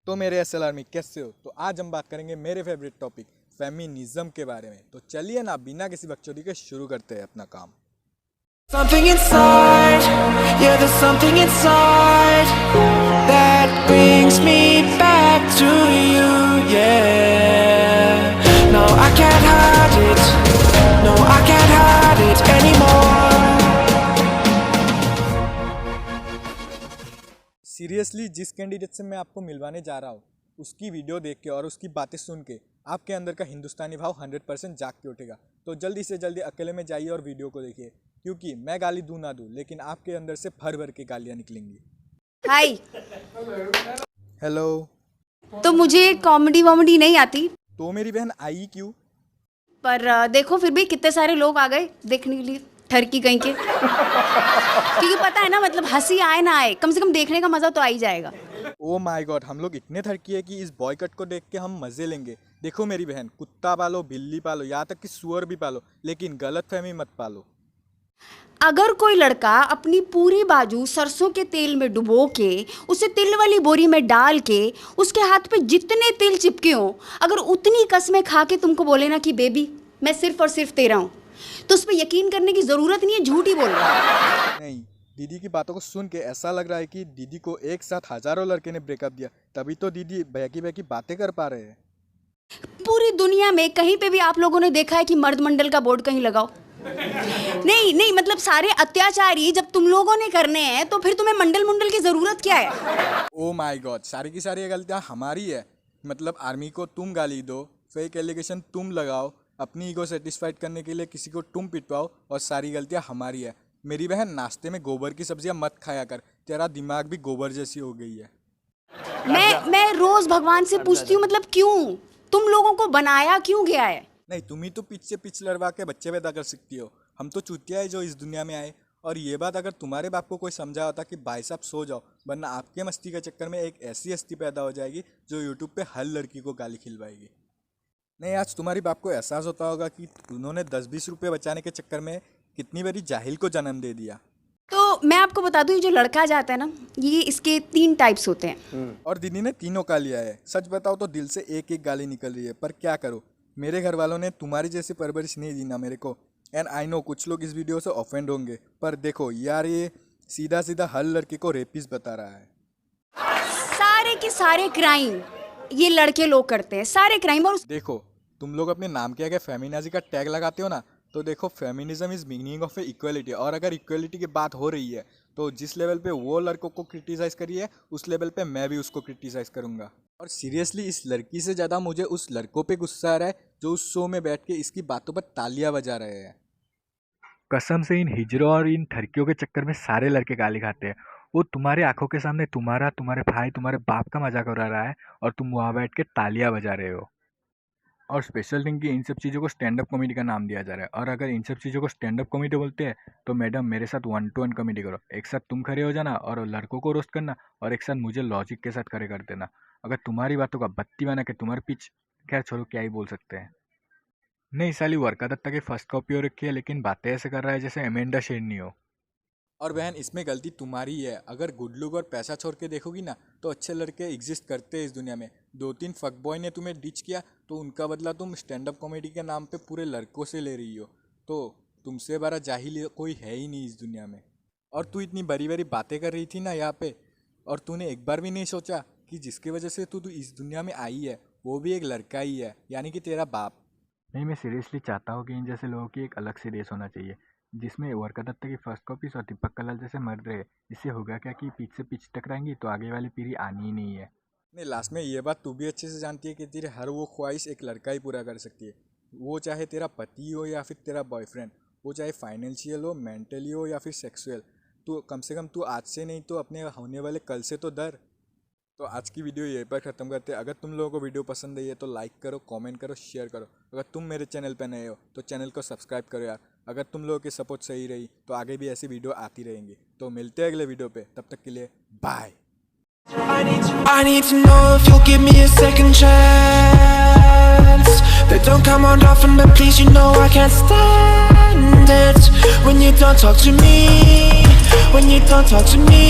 तो मेरे SL army कैसे हो। तो आज हम बात करेंगे मेरे फेवरेट टॉपिक फेमिनिज्म के बारे में। तो चलिए ना बिना किसी बकचोदी के शुरू करते हैं अपना काम। Something inside, yeah, there's something inside that brings me back to you, yeah. No, I can't hide it, no, I can't hide it anymore. Seriously जिस कैंडिडेट से मैं आपको मिलवाने जा रहा हूँ उसकी वीडियो देख के और उसकी बातें सुन के आपके अंदर का हिंदुस्तानी भाव 100% जाग के उठेगा। तो जल्दी से जल्दी अकेले में जाइए और वीडियो को देखिए, क्योंकि मैं गाली दूँ ना दूँ लेकिन आपके अंदर से भर भर के गालियाँ निकलेंगी। हाय। हेलो। तो मुझे कॉमेडी वॉमेडी नहीं आती, तो मेरी बहन आई क्यों? पर देखो फिर भी कितने सारे लोग आ गए देखने के लिए, ठरकी कहीं के। क्योंकि पता है ना, मतलब हंसी आए ना आए, कम से कम देखने का मजा तो आ ही जाएगा। ओ माय गॉड, हम लोग इतने थड़की है कि इस बॉयकट को देख के हम मजे लेंगे। देखो मेरी बहन, कुत्ता पालो, बिल्ली पालो, यहाँ तक कि सुअर भी पालो, लेकिन गलतफहमी मत पालो। अगर कोई लड़का अपनी पूरी बाजू सरसों के तेल में डुबो के उसे तिल वाली बोरी में डाल के उसके हाथ पे जितने तिल चिपके हों, अगर उतनी कसमें खा के तुमको बोले ना कि बेबी मैं सिर्फ और सिर्फ तेरा हूँ, तो उस पर यकीन करने की जरूरत नहीं है, झूठ ही बोल रहा है। नहीं, दीदी की बातों को सुन के ऐसा लग रहा है कि दीदी को एक साथ हजारों लड़के ने ब्रेकअप दिया, तभी तो दीदी बहकी बहकी बातें कर पा रहे हैं। पूरी दुनिया में कहीं पे भी आप लोगों ने देखा है कि मर्द मंडल का बोर्ड कहीं लगाओ? नहीं, मतलब सारे अत्याचारी जब तुम लोगों ने करने हैं तो फिर तुम्हें मंडल मुंडल की जरूरत क्या है? ओ माय गॉड, सारी की सारी गलतियाँ हमारी है। मतलब आर्मी को तुम गाली दो, फेक एलिगेशन तुम लगाओ, अपनी ईगो सेटिस्फाइड करने के लिए किसी को तुम पिटवाओ, और सारी गलतियाँ हमारी है। मेरी बहन, नाश्ते में गोबर की सब्जियाँ मत खाया कर, तेरा दिमाग भी गोबर जैसी हो गई है। मैं रोज भगवान से पूछती हूँ, मतलब क्यों तुम लोगों को बनाया क्यों गया है? नहीं, तुम ही तो पिच से पिच लड़वा के बच्चे पैदा कर सकती हो, हम तो चूतिया है जो इस दुनिया में आए। और ये बात अगर तुम्हारे बाप को कोई समझा होता कि भाई साहब सो जाओ, वरना आपके मस्ती के चक्कर में एक ऐसी हस्ती पैदा हो जाएगी जो यूट्यूब पे हर लड़की को गाली खिलवाएगी। नहीं, आज तुम्हारी बाप को एहसास होता होगा कि उन्होंने 10-20 रुपये बचाने के चक्कर में कितनी बड़ी जाहिल को जन्म दे दिया। तो मैं आपको बता दूं, ये जो लड़का जाता है ना, ये इसके 3 टाइप्स होते हैं। और दीदी ने तीनों का लिया है। सच बताओ तो दिल से एक एक गाली निकल रही है, पर क्या करो, मेरे घर वालों ने तुम्हारी जैसी परवरिश नहीं दी ना मेरे को। एंड आई नो कुछ लोग इस वीडियो से ऑफेंड होंगे, पर देखो यार, ये सीधा सीधा हर लड़के को रेपिस्ट बता रहा है। सारे के सारे क्राइम ये लड़के लोग करते हैं, सारे क्राइम। और देखो, तुम लोग अपने नाम के आगे फेमिनाजी का टैग लगाते हो ना, तो देखो feminism is meaning of equality. और अगर इक्वलिटी की बात हो रही है तो जिस लेवल पे वो लड़कों को क्रिटिसाइज करी है, उस लेवल पे मैं भी उसको क्रिटिसाइज करूंगा। और सीरियसली इस लड़की से ज़्यादा मुझे उस लड़कों पे गुस्सा आ रहा है जो उस शो में बैठ के इसकी बातों पर तालियां बजा रहे हैं। कसम से इन हिजरों और इन ठरकियों के चक्कर में सारे लड़के गाली खाते हैं। वो तुम्हारे आंखों के सामने तुम्हारे भाई, तुम्हारे बाप का मजाक उड़ा रहा है और तुम वहाँ बैठ के तालियां बजा रहे हो। और स्पेशल थिंग कि इन सब चीज़ों को स्टैंड अप कॉमेडी का नाम दिया जा रहा है। और अगर इन सब चीज़ों को स्टैंड अप कॉमेडी बोलते हैं तो मैडम मेरे साथ 1-to-1 कॉमेडी करो। एक साथ तुम खड़े हो जाना और लड़कों को रोस्ट करना, और एक साथ मुझे लॉजिक के साथ खड़े कर देना। अगर तुम्हारी बातों का बत्ती बना के तुम्हारी पिच, खैर छोड़ो, क्या ही बोल सकते हैं। नहीं, साली वर्का दत्ता की फर्स्ट कॉपी हो रखी है, लेकिन बातें ऐसे कर रहा है जैसे अमेंडा शेरनी हो। और बहन, इसमें गलती तुम्हारी ही है। अगर गुड लुक और पैसा छोड़ के देखोगी ना, तो अच्छे लड़के एग्जिस्ट करते हैं इस दुनिया में। 2-3 फक बॉय ने तुम्हें डिच किया तो उनका बदला तुम स्टैंड अप कॉमेडी के नाम पे पूरे लड़कों से ले रही हो। तो तुमसे बड़ा जाहिल कोई है ही नहीं इस दुनिया में। और तू इतनी बड़ी बड़ी बातें कर रही थी ना यहाँ पे, और तूने एक बार भी नहीं सोचा कि जिसकी वजह से तू इस दुनिया में आई है वो भी एक लड़का ही है, यानी कि तेरा बाप। नहीं, मैं सीरियसली चाहता हूँ कि इन जैसे लोगों की एक अलग से रेस होना चाहिए, जिसमें वर्का दत्ता की फर्स्ट कॉपीज और दीपक कलाल जैसे मर रहे। इससे होगा क्या कि पीछ से पीछ टकराएंगी तो आगे वाली पीढ़ी आनी ही नहीं है। नहीं, लास्ट में ये बात तू भी अच्छे से जानती है कि तेरे हर वो ख्वाहिश एक लड़का ही पूरा कर सकती है। वो चाहे तेरा पति हो या फिर तेरा बॉयफ्रेंड, वो चाहे फाइनेंशियल हो, मेंटली हो या फिर सेक्सुअल। तो कम से कम तू आज से नहीं तो अपने होने वाले कल से तो डर। तो आज की वीडियो यहीं पर ख़त्म करते हैं। अगर तुम लोगों को वीडियो पसंद आई है तो लाइक करो, कमेंट करो, शेयर करो। अगर तुम मेरे चैनल पर नए हो तो चैनल को सब्सक्राइब करो यार। अगर तुम लोगों की सपोर्ट सही रही तो आगे भी ऐसी वीडियो आती रहेंगी। तो मिलते हैं अगले वीडियो पे, तब तक के लिए bye. I need to know if you'll give me a second chance. They don't come around often, but please, you know I can't stand it when you don't talk to me, when you don't talk to me.